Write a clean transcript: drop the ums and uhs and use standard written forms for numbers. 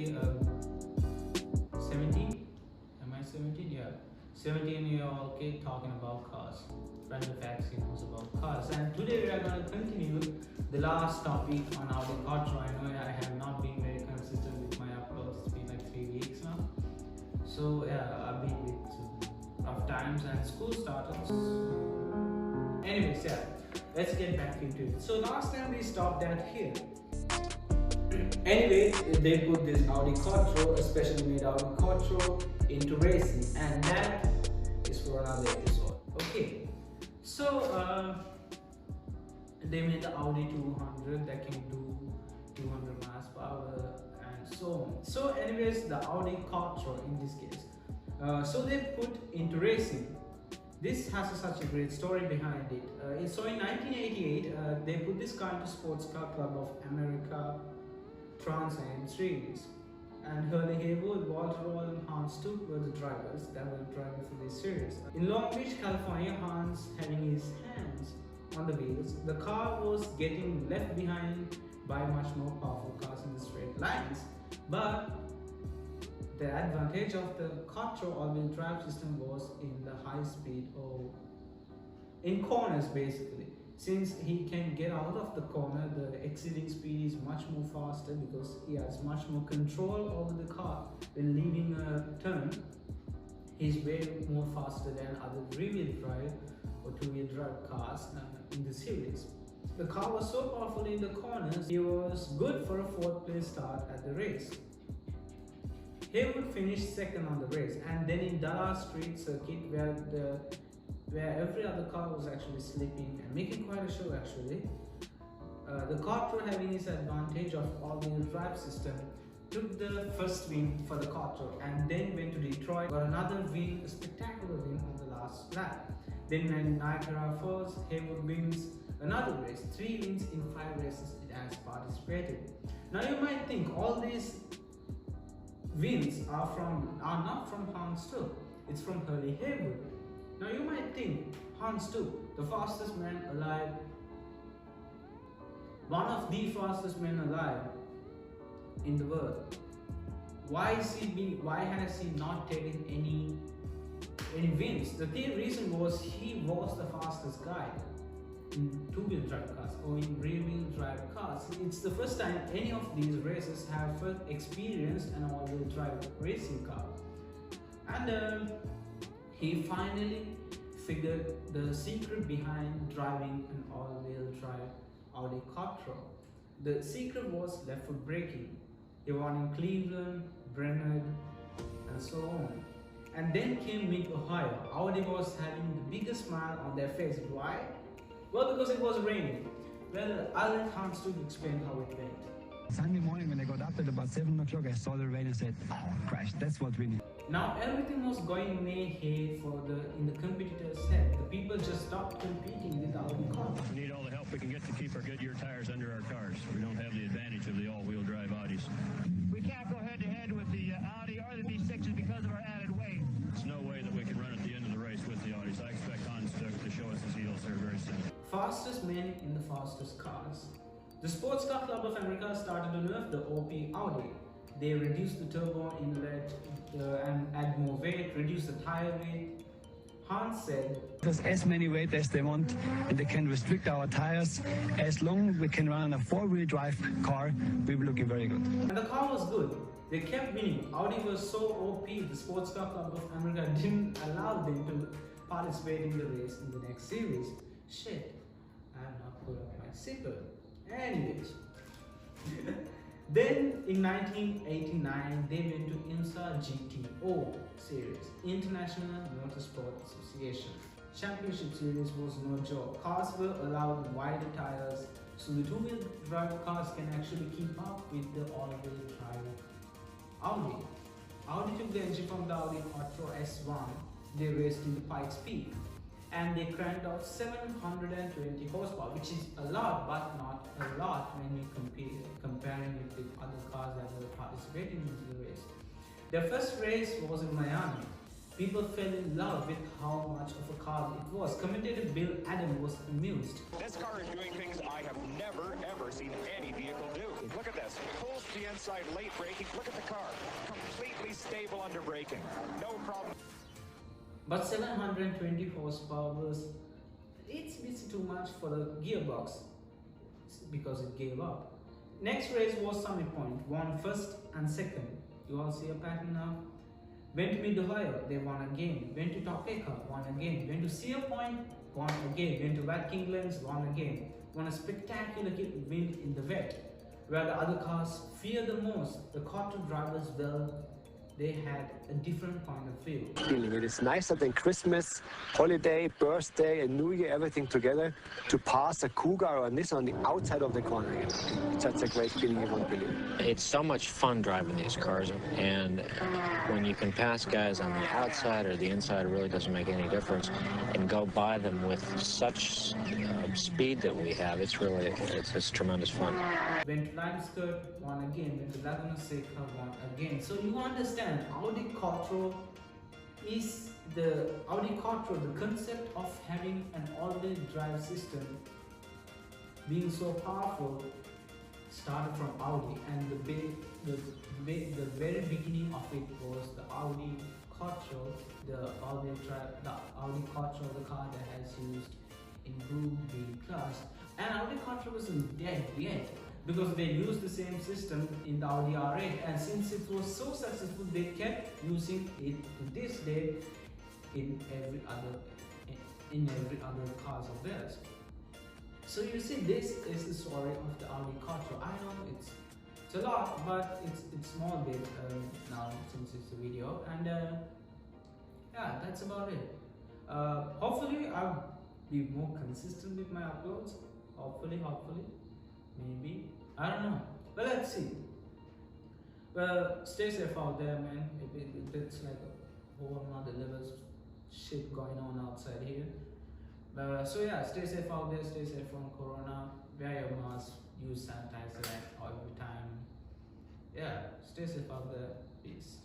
actually 17. Am I 17? Yeah, 17-year-old kid talking about cars. Random facts he knows about cars. And today we are going to continue the last topic on Audi Quattro. I know I have not been very consistent with my uploads. It's been like 3 weeks now. So yeah, I've been with rough times and school started. Anyways, yeah, let's get back into it. So last time we stopped at here. Anyway, they put this Audi Quattro, a specially made Audi Quattro, into racing, and that is for another episode. Okay, so they made the Audi 200 that can do 200 miles per hour and so on. So anyways, the Audi Quattro in this case. So they put into racing. This has such a great story behind it. So in 1988, they put this car into Sports Car Club of America Trans Am Series, and Hurley Haywood, Walter Roll and Hans Stuck were the drivers that were driving for this series. In Long Beach, California, Hans having his hands on the wheels, the car was getting left behind by much more powerful cars in the straight lines. But the advantage of the Quattro all-wheel drive system was in the high speed or in corners basically. Since he can get out of the corner, the exceeding speed is much more faster because he has much more control over the car. When leaving a turn, he's way more faster than other rear-wheel drive or two-wheel drive cars in the series. The car was so powerful in the corners, he was good for a 4th place start at the race. He would finish second on the race, and then in Dallas Street Circuit where every other car was actually slipping and making quite a show actually. The Quattro, having its advantage of all-wheel drive system, took the first win for the Quattro and then went to Detroit, got another win, a spectacular win on the last lap. Then in Niagara Falls, Haywood wins another race, 3 wins in 5 races it has participated. Now you might think all these wins are not from Hans Stuck, it's from Hurley Haywood. Now you might think, Hans Stuck, the fastest man alive, one of the fastest men alive in the world. Why has he not taken any wins? The reason was he was the fastest guy in two-wheel drive cars or in rear-wheel drive cars. It's the first time any of these races have experienced an all-wheel drive racing car. And he finally figured the secret behind driving an all-wheel drive Audi Quattro. The secret was left foot braking. He won in Cleveland, Brennard, and so on. And then came mid-Ohio. Audi was having the biggest smile on their face. Why? Well, because it was raining. Well, I'll let Hans Stuck explain how it went. Sunday morning when I got up at about 7 o'clock, I saw the rain and said, oh, Christ, that's what we need. Now everything was going mayhay in the competitor's head. The people just stopped competing with Audi Quattro. We need all the help we can get to keep our Goodyear tires under our cars. We don't have the advantage of the all-wheel drive Audis. We can't go head-to-head with the Audi or the V6s because of our added weight. There's no way that we can run at the end of the race with the Audis. I expect Hans Stuck to show us his heels here very soon. Fastest men in the fastest cars. The Sports Car Club of America started to nerf the OP Audi. They reduced the turbo inlet and add more weight, reduce the tire weight. Hans said, There's as many weight as they want, and they can restrict our tires. As long as we can run a 4-wheel drive car, we will look very good. And the car was good. They kept winning. Audi was so OP, the Sports Car Club of America didn't allow them to participate in the race in the next series. Shit, I have not put up my seatbelt. Anyways. Then in 1989, they went to IMSA GTO series, International Motorsport Association. Championship series was no joke. Cars were allowed wider tires, so the two-wheel drive cars can actually keep up with the all-wheel drive Audi. Audi took the engine from the Audi Quattro S1. They raced in the Pikes Peak, and they cranked out 720 horsepower, which is a lot, but not a lot when you comparing it with other cars that were participating in the race. Their first race was in Miami, People fell in love with how much of a car it was. Commentator Bill Adam was amused. This car is doing things I have never, ever seen any vehicle do. Look at this. Pulls to the inside, late braking. Look at the car. Completely stable under braking. No problem. But 720 horsepower was, it's too much for the gearbox because it gave up. Next race was Summit Point, won first and second. You all see a pattern now? Went to Mid-Ohio, they won again. Went to Topeka, won again. Went to Cedar Point, won again. Went to Watkins, won again. Won a spectacular win in the wet, where the other cars fear the most. The Quattro drivers, well, they had a different point of view. Feeling. It is nicer than Christmas, holiday, birthday, and New Year, everything together, to pass a Cougar or a Nissan on the outside of the corner. It's such a great feeling, you won't believe. It's so much fun driving these cars, and when you can pass guys on the outside or the inside, it really doesn't make any difference, and go by them with such speed that we have, it's just tremendous fun. Went to Limeskirk, won again. Went to Laguna Seca, won again. So you understand, Audi Quattro is the concept of having an all-wheel drive system being so powerful started from Audi, and the very beginning of it was the Audi Quattro, the Audi Quattro, the car that has used in Group B class. And Audi Quattro wasn't dead yet, because they used the same system in the Audi R8, and since it was so successful, they kept using it to this day in every other cars of theirs. So you see, this is the story of the Audi Quattro. I know it's a lot, but it's small bit now since it's a video, and yeah, that's about it. Hopefully I'll be more consistent with my uploads. Hopefully, maybe, I don't know, but let's see. Well, stay safe out there, man. It's like a whole nother level of shit going on outside here. So yeah, stay safe out there, stay safe from corona, wear your mask, use sanitizer all the time. Yeah, stay safe out there, peace.